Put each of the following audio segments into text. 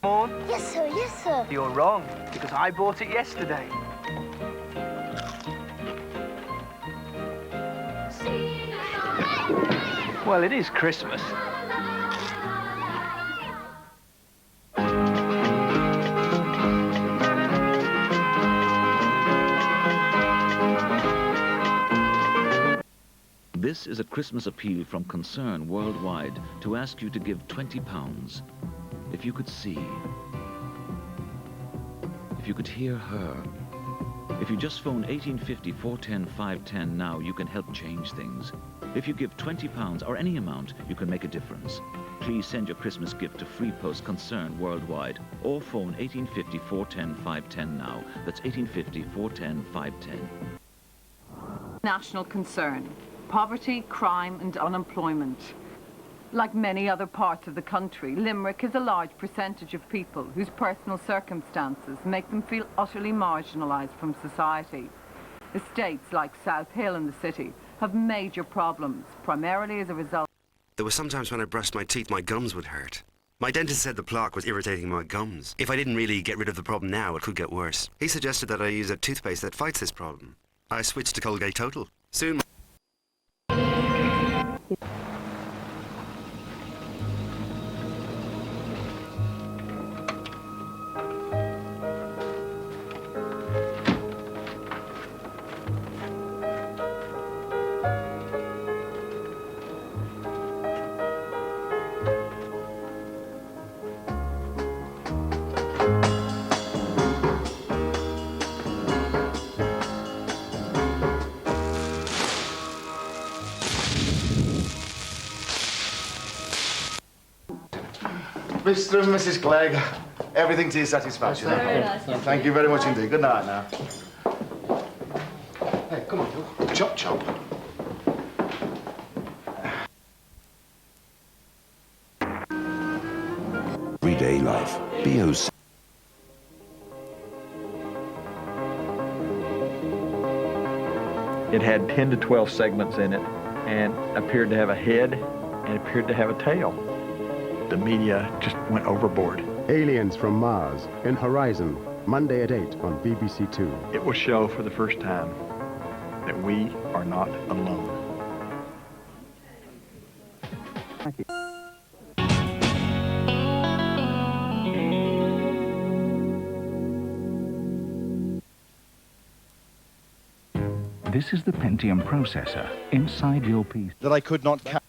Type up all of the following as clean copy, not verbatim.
Morn? Yes, sir, yes, sir. You're wrong, because I bought it yesterday. Well, it is Christmas. This is a Christmas appeal from Concern Worldwide to ask you to give £20. If you could see, if you could hear her, if you just phone 1850 410 510 now, you can help change things. If you give £20 or any amount, you can make a difference. Please send your Christmas gift to Free Post Concern Worldwide or phone 1850 410 510 now. That's 1850 410 510. National concern: poverty, crime and unemployment. Like many other parts of the country, Limerick is a large percentage of people whose personal circumstances make them feel utterly marginalised from society. Estates like South Hill in the city have major problems, primarily as a result. There were sometimes when I brushed my teeth, my gums would hurt. My dentist said the plaque was irritating my gums. If I didn't really get rid of the problem now, it could get worse. He suggested that I use a toothpaste that fights this problem. I switched to Colgate Total. Soon. Mr. and Mrs. Clegg, everything to your satisfaction. Very nice. Thank you very much indeed. Good night now. Hey, come on, Phil. Chop, chop. Everyday life. BOC. It had 10 to 12 segments in it and appeared to have a head and appeared to have a tail. The media just went overboard. Aliens from Mars in Horizon, Monday at 8 on BBC Two. It will show for the first time that we are not alone. Thank you. This is the Pentium processor inside your PC. That I could not catch.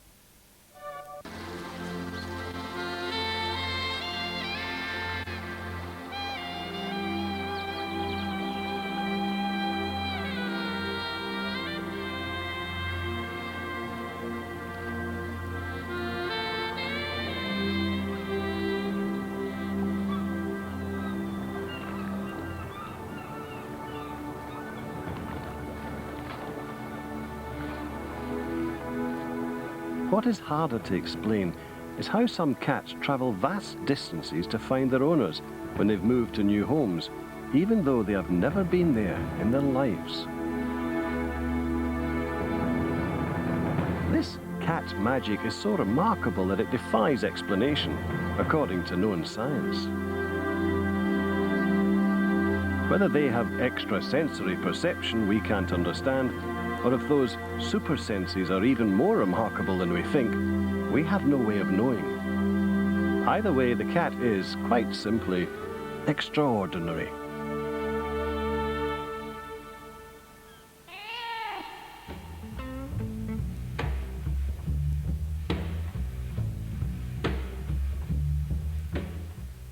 What is harder to explain is how some cats travel vast distances to find their owners when they've moved to new homes, even though they have never been there in their lives. This cat magic is so remarkable that it defies explanation, according to known science. Whether they have extrasensory perception we can't understand, or if those super senses are even more remarkable than we think, we have no way of knowing. Either way, the cat is, quite simply, extraordinary.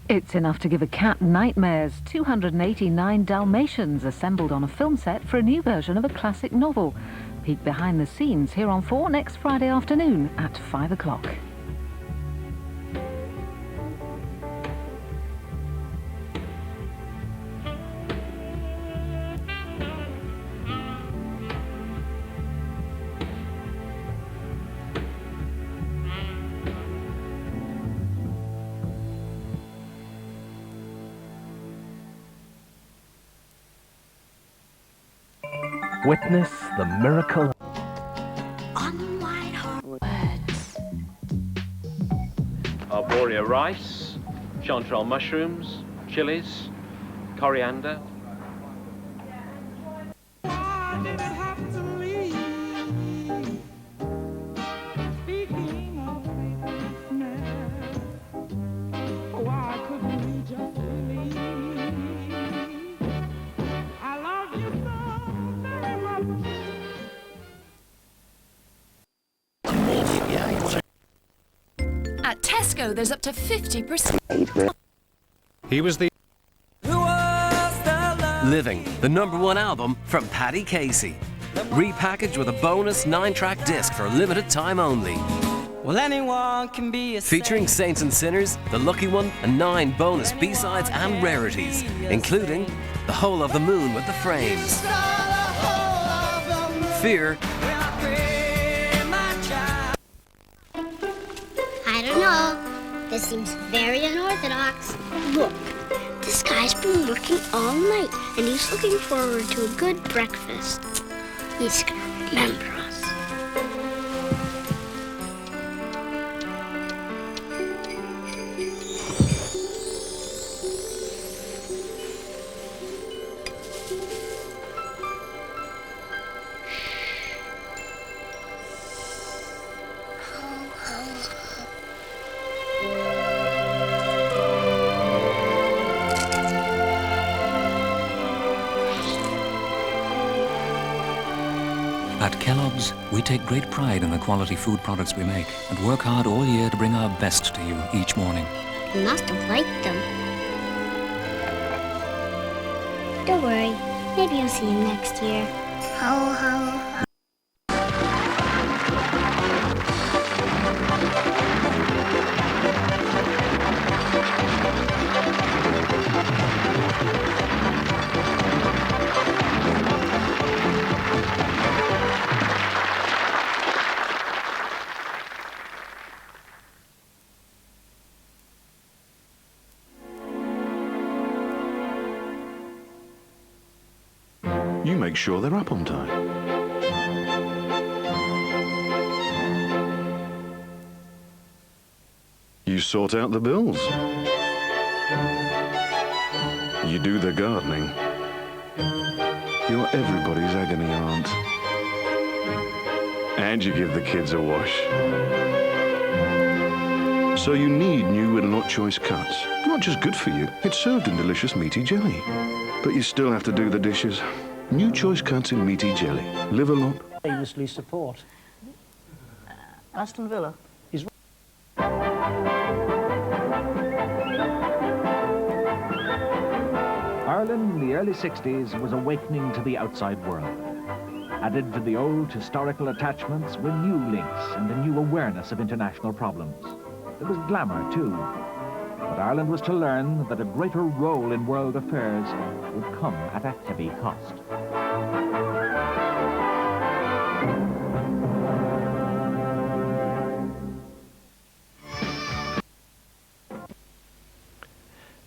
It's enough to give a cat nightmares. 289 Dalmatians assembled on a film set for a new version of a classic novel. Peek behind the scenes here on 4 next Friday afternoon at 5 o'clock. Witness the miracle. Arborea rice, chanterelle mushrooms, chilies, coriander. At Tesco, there's up to 50%. He was the Living, the #1 album from Paddy Casey. Repackaged with a bonus 9-track disc for a limited time only. Well, anyone can be a Featuring Saints and Sinners, The Lucky One, and 9 bonus B-sides and rarities, including The Whole of the Moon with the Frames, Fear, I don't know. This seems very unorthodox. Look, this guy's been working all night, and he's looking forward to a good breakfast. He's gonna remember us. At Kellogg's, we take great pride in the quality food products we make and work hard all year to bring our best to you each morning. You must have liked them. Don't worry, maybe you'll see him next year. Ho, ho. You make sure they're up on time. You sort out the bills. You do the gardening. You're everybody's agony aunt. And you give the kids a wash. So you need new Willenhott Choice Cuts. Not just good for you, it's served in delicious meaty jelly. But you still have to do the dishes. New Choice Cuts in meaty jelly. Live a lot. Famously support. Aston Villa is... Ireland in the early 60s was awakening to the outside world. Added to the old historical attachments were new links and a new awareness of international problems. There was glamour, too. But Ireland was to learn that a greater role in world affairs would come at a heavy cost.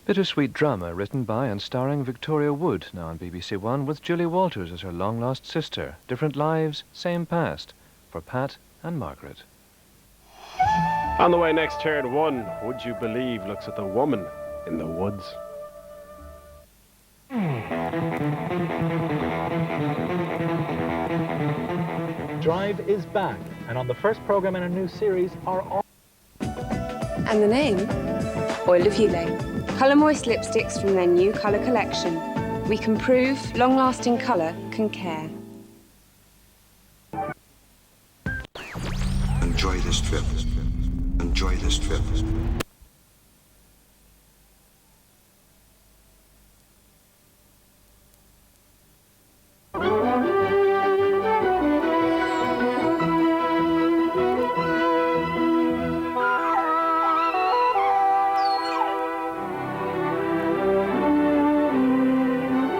Bittersweet drama written by and starring Victoria Wood, now on BBC One, with Julie Walters as her long-lost sister. Different lives, same past, for Pat and Margaret. On the way next, Turn 1, Would You Believe, looks at the woman in the woods. Drive is back, and on the first programme in a new series are all... And the name? Oil of Ulay. Colour Moist lipsticks from their new colour collection. We can prove long-lasting colour can care. Enjoy this trip. Enjoy this trip.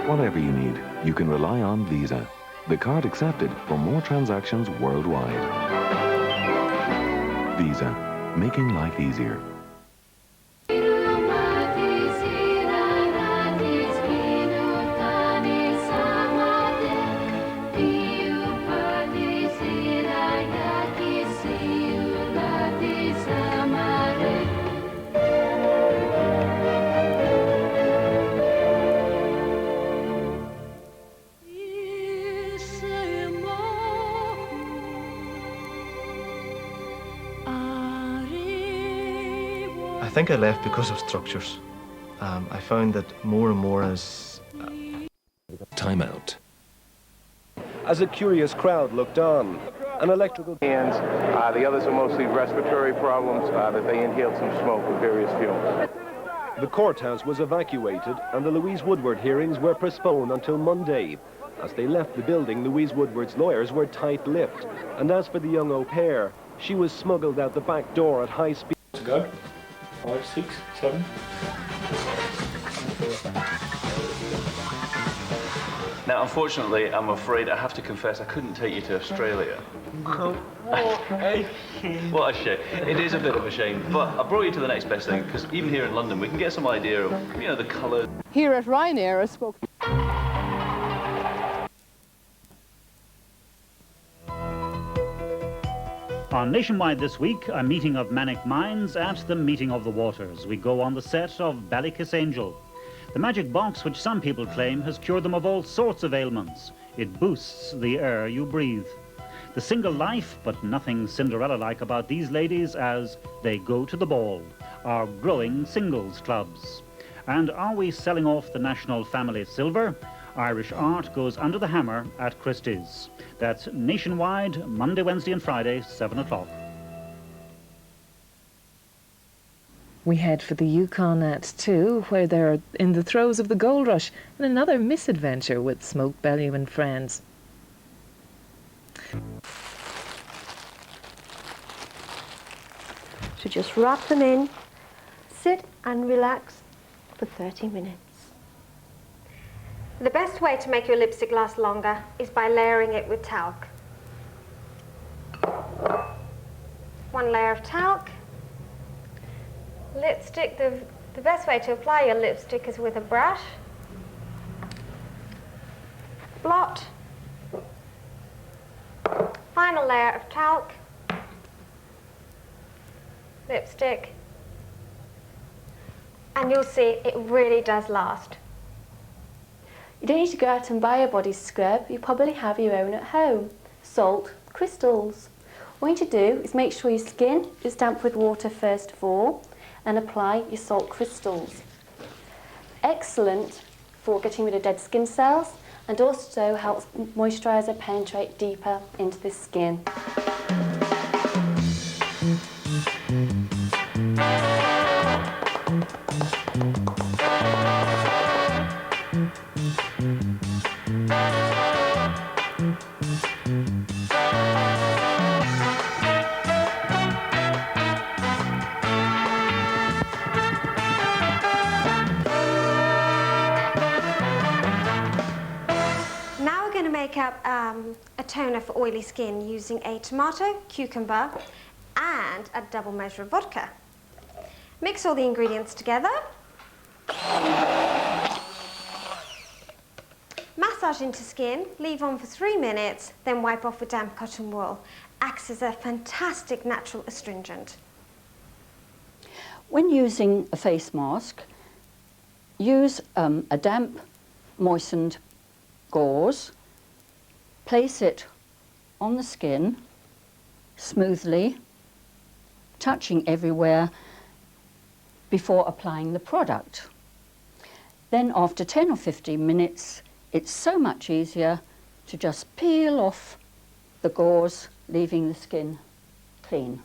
Whatever you need, you can rely on Visa. The card accepted for more transactions worldwide. Visa, making life easier. think I left because of structures. I found that more and more as... Time out. As a curious crowd looked on, an electrical... Hands. The others are mostly respiratory problems, that they inhaled some smoke with various fumes. The courthouse was evacuated and the Louise Woodward hearings were postponed until Monday. As they left the building, Louise Woodward's lawyers were tight-lipped. And as for the young au pair, she was smuggled out the back door at high speed. To go. 5, 6, 7. Now, unfortunately, I'm afraid I have to confess I couldn't take you to Australia. What a shame. It is a bit of a shame, but I brought you to the next best thing, because even here in London, we can get some idea of, you know, the colours. Here at Ryanair, I spoke... On Nationwide this week, a meeting of manic minds at the meeting of the waters. We go on the set of Ballykiss Angel. The magic box, which some people claim, has cured them of all sorts of ailments. It boosts the air you breathe. The single life, but nothing Cinderella-like about these ladies as they go to the ball, our growing singles clubs. And are we selling off the national family silver? Irish art goes under the hammer at Christie's. That's Nationwide, Monday, Wednesday and Friday, 7 o'clock. We head for the Yukon at 2, where they're in the throes of the gold rush and another misadventure with Smoke Bellew and friends. So just wrap them in, sit and relax for 30 minutes. The best way to make your lipstick last longer is by layering it with talc. 1 layer of talc. Lipstick, the best way to apply your lipstick is with a brush. Blot. Final layer of talc. Lipstick. And you'll see it really does last. You don't need to go out and buy a body scrub. You probably have your own at home. Salt crystals. What you need to do is make sure your skin is damp with water first of all, and apply your salt crystals. Excellent for getting rid of dead skin cells, and also helps moisturiser penetrate deeper into the skin. Make up a toner for oily skin using a tomato, cucumber and a double measure of vodka. Mix all the ingredients together. Massage into skin, leave on for 3 minutes, then wipe off with damp cotton wool. Acts as a fantastic natural astringent. When using a face mask, use a damp, moistened gauze. Place it on the skin smoothly, touching everywhere before applying the product. Then after 10 or 15 minutes, it's so much easier to just peel off the gauze, leaving the skin clean.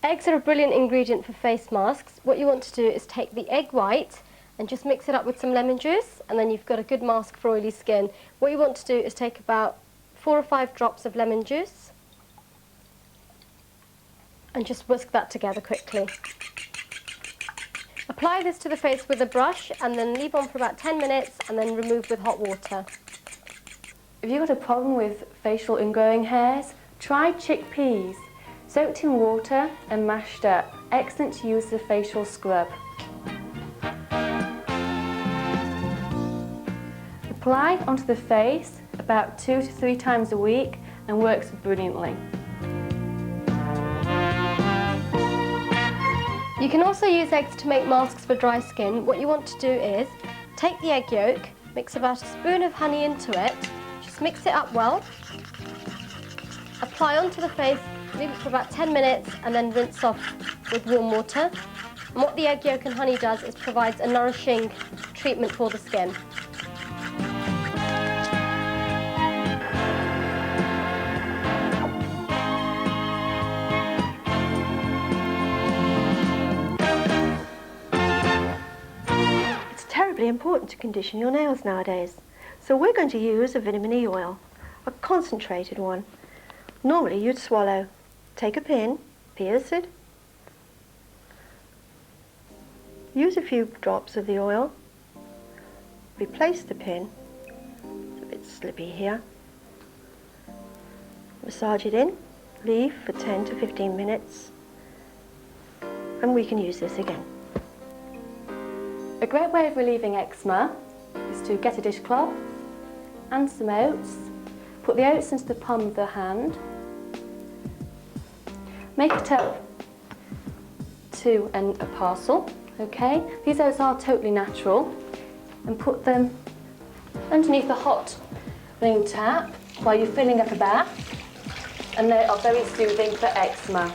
Eggs are a brilliant ingredient for face masks. What you want to do is take the egg white and just mix it up with some lemon juice, and then you've got a good mask for oily skin. What you want to do is take about 4 or 5 drops of lemon juice and just whisk that together quickly. Apply this to the face with a brush and then leave on for about 10 minutes and then remove with hot water. If you've got a problem with facial ingrowing hairs, try chickpeas. Soaked in water and mashed up. Excellent to use as a facial scrub. Apply onto the face about 2 to 3 times a week and works brilliantly. You can also use eggs to make masks for dry skin. What you want to do is take the egg yolk, mix about a spoon of honey into it, just mix it up well, apply onto the face Leave it for about 10 minutes and then rinse off with warm water. And what the egg yolk and honey does is provides a nourishing treatment for the skin. It's terribly important to condition your nails nowadays. So we're going to use a vitamin E oil, a concentrated one. Normally you'd swallow. Take a pin, pierce it, use a few drops of the oil, replace the pin, it's a bit slippy here, massage it in, leave for 10 to 15 minutes, and we can use this again. A great way of relieving eczema is to get a dishcloth and some oats, put the oats into the palm of the hand, make it up to a parcel, okay? These oats are totally natural, and put them underneath a hot running tap while you're filling up a bath, and they are very soothing for eczema.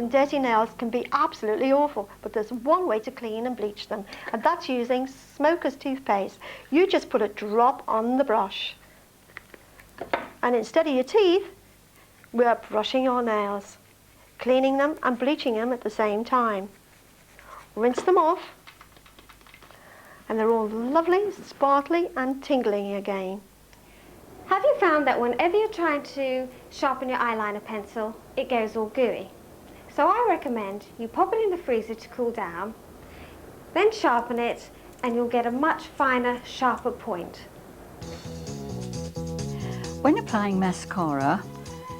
Dirty nails can be absolutely awful, but there's one way to clean and bleach them, and that's using smoker's toothpaste. You just put a drop on the brush, and instead of your teeth, we're brushing your nails, cleaning them and bleaching them at the same time. Rinse them off, and they're all lovely, sparkly and tingling again. Have you found that whenever you're trying to sharpen your eyeliner pencil, it goes all gooey? So I recommend you pop it in the freezer to cool down, then sharpen it, and you'll get a much finer, sharper point. When applying mascara,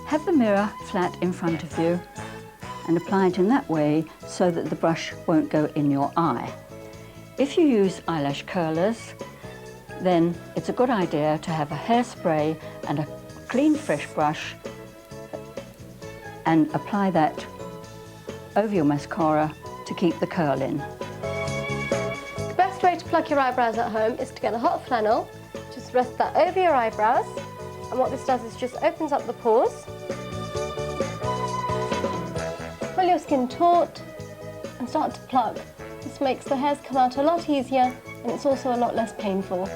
have the mirror flat in front of you and apply it in that way so that the brush won't go in your eye. If you use eyelash curlers, then it's a good idea to have a hairspray and a clean, fresh brush and apply that over your mascara to keep the curl in. The best way to pluck your eyebrows at home is to get a hot flannel, just rest that over your eyebrows, and what this does is just opens up the pores. Pull your skin taut and start to pluck. This makes the hairs come out a lot easier, and it's also a lot less painful.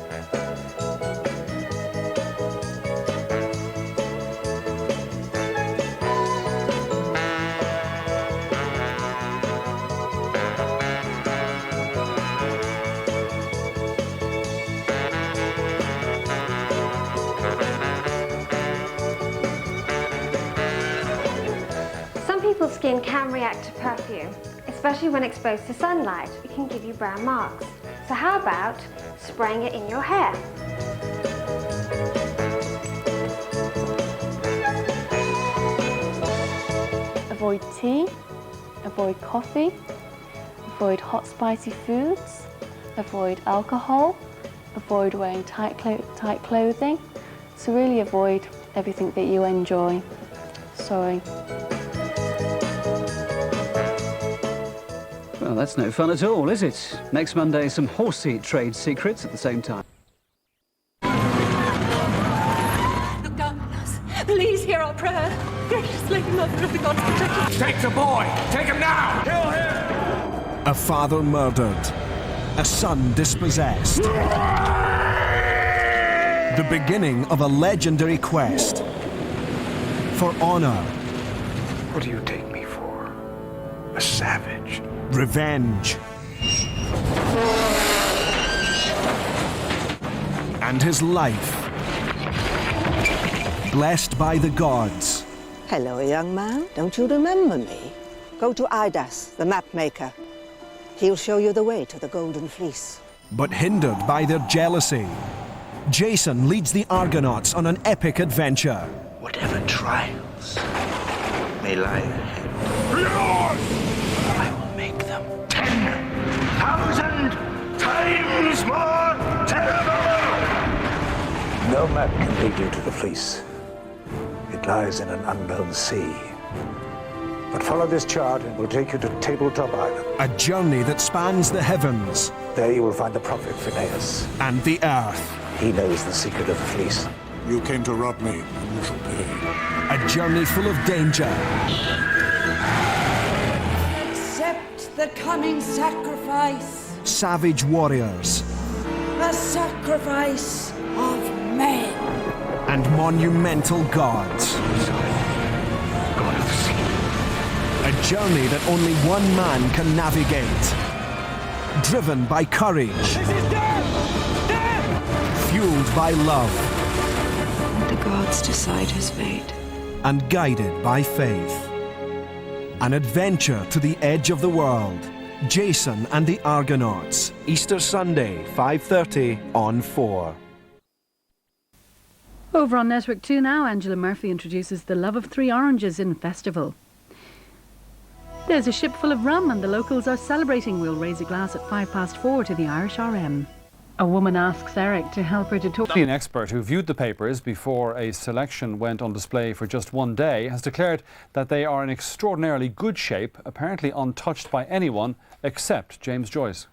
People's skin can react to perfume, especially when exposed to sunlight. It can give you brown marks. So how about spraying it in your hair? Avoid tea, avoid coffee, avoid hot spicy foods, avoid alcohol, avoid wearing tight clothing. So really avoid everything that you enjoy. Sorry. Well, that's no fun at all, is it? Next Monday, some horsey trade secrets at the same time. Look down on us. Please hear our prayer. Gracious Lady Mother of the Gods, protect us. Take the boy! Take him now! Kill him! A father murdered. A son dispossessed. The beginning of a legendary quest for honor. What do you take me for? A savage? Revenge. And his life blessed by the gods. Hello, young man. Don't you remember me? Go to Idas, the map maker. He'll show you the way to the Golden Fleece. But hindered by their jealousy, Jason leads the Argonauts on an epic adventure. Whatever trials may lie ahead, I will make them 10,000 times more terrible! No map can lead you to the fleece. It lies in an unknown sea. But follow this chart and we'll take you to Tabletop Island. A journey that spans the heavens. There you will find the prophet Phineas. And the earth. He knows the secret of the fleece. You came to rob me, and you shall pay. A journey full of danger. Accept the coming sacrifice. Savage warriors. The sacrifice of men. And monumental gods. God of the sea. A journey that only one man can navigate. Driven by courage. This is death! Death! Fueled by love. The gods decide his fate. And guided by faith. An adventure to the edge of the world. Jason and the Argonauts. Easter Sunday, 5:30 on 4. Over on Network 2 now, Angela Murphy introduces The Love of Three Oranges in Festival. There's a ship full of rum and the locals are celebrating. We'll raise a glass at 4:05 to the Irish RM. A woman asks Eric to help her to talk. An expert who viewed the papers before a selection went on display for just one day has declared that they are in extraordinarily good shape, apparently untouched by anyone except James Joyce.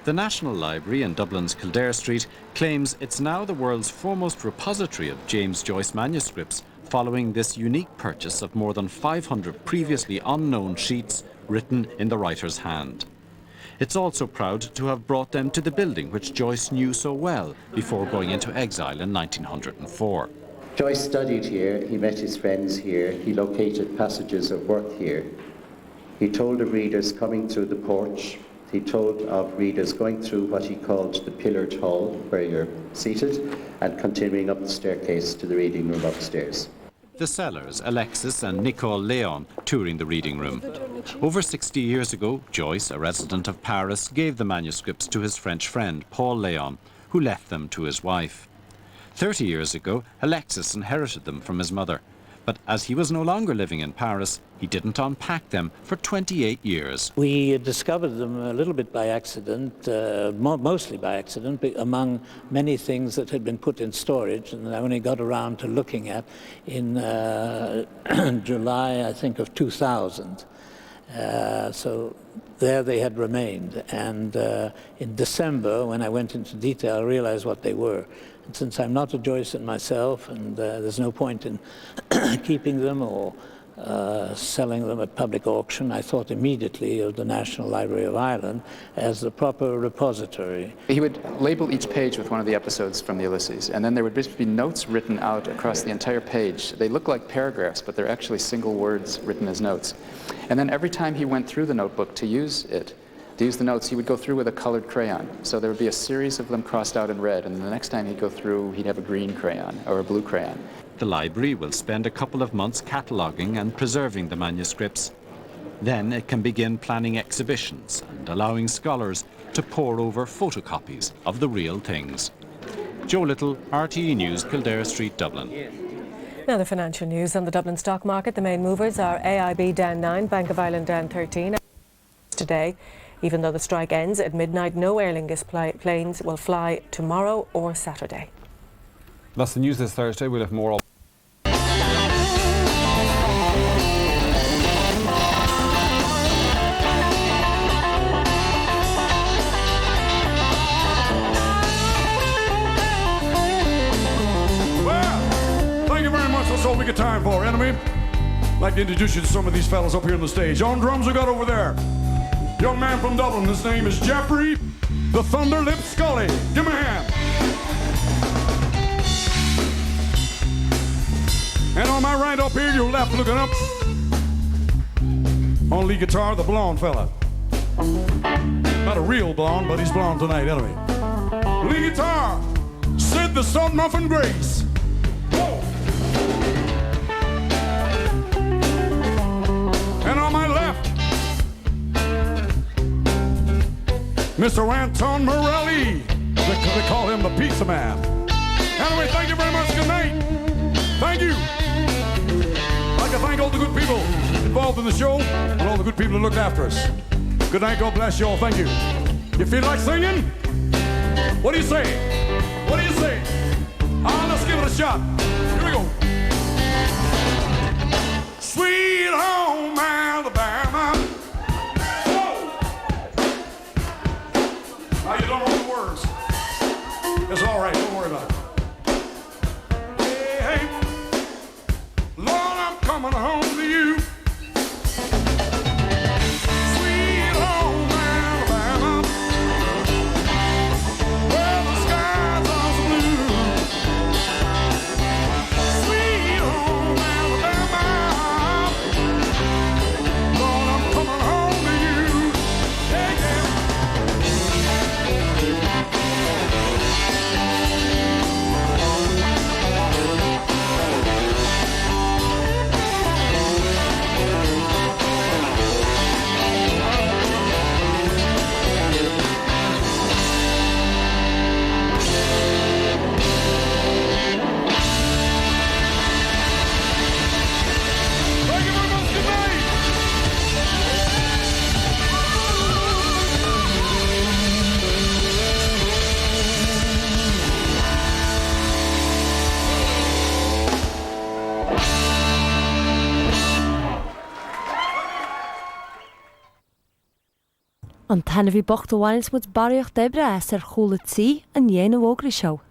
The National Library in Dublin's Kildare Street claims it's now the world's foremost repository of James Joyce manuscripts, following this unique purchase of more than 500 previously unknown sheets written in the writer's hand. It's also proud to have brought them to the building which Joyce knew so well before going into exile in 1904. Joyce studied here, he met his friends here, he located passages of work here. He told of readers coming through the porch, he told of readers going through what he called the pillared hall, where you're seated, and continuing up the staircase to the reading room upstairs. The sellers, Alexis and Nicole Leon, touring the reading room. Over 60 years ago, Joyce, a resident of Paris, gave the manuscripts to his French friend, Paul Leon, who left them to his wife. 30 years ago, Alexis inherited them from his mother. But as he was no longer living in Paris, he didn't unpack them for 28 years. We discovered them a little bit by accident, mostly by accident, among many things that had been put in storage, and I only got around to looking at in July, I think, of 2000. So there they had remained, and in December, when I went into detail, I realized what they were. And since I'm not a Joycean myself, and there's no point in keeping them or selling them at public auction, I thought immediately of the National Library of Ireland as the proper repository. He would label each page with one of the episodes from the Ulysses, and then there would just be notes written out across the entire page. They look like paragraphs, but they're actually single words written as notes. And then every time he went through the notebook to use the notes, he would go through with a colored crayon. So there would be a series of them crossed out in red, and the next time he'd go through, he'd have a green crayon or a blue crayon. The library will spend a couple of months cataloguing and preserving the manuscripts. Then it can begin planning exhibitions and allowing scholars to pore over photocopies of the real things. Joe Little, RTE News, Kildare Street, Dublin. Now the financial news on the Dublin stock market. The main movers are AIB down 9, Bank of Ireland down 13. Today, even though the strike ends at midnight, no Aer Lingus planes will fly tomorrow or Saturday. That's the news this Thursday. We'll have more. Thank you very much. That's all we got time for, enemy. I'd like to introduce you to some of these fellas up here on the stage. On drums we got over there, young man from Dublin. His name is Jeffrey the Thunderlip Scully. Give him a hand. And on my right up here, your left looking up, on lead guitar, the blonde fella. Not a real blonde, but he's blonde tonight, anyway. Lead guitar, Sid the Sun Muffin Grace. Whoa. And on my left, Mr. Anton Morelli. They call him the Pizza Man. Anyway, thank you very much. Good night. Thank you. I'd like to thank all the good people involved in the show and all the good people who looked after us. Good night. God bless you all. Thank you. You feel like singing? What do you say? What do you say? Let's give it a shot. Here we go. Sweet home Alabama. Whoa. Now you don't know the words. It's all right. Don't worry about it. Hey, hey. Lord, I'm coming home to you. Sweet home Alabama. Where the skies are so blue. Sweet home Alabama. Lord, I'm coming home to you. Yeah, yeah. An tanna bhí bocht amháins mu baríocht debre ar chola tí an dhéanamh ógra seo.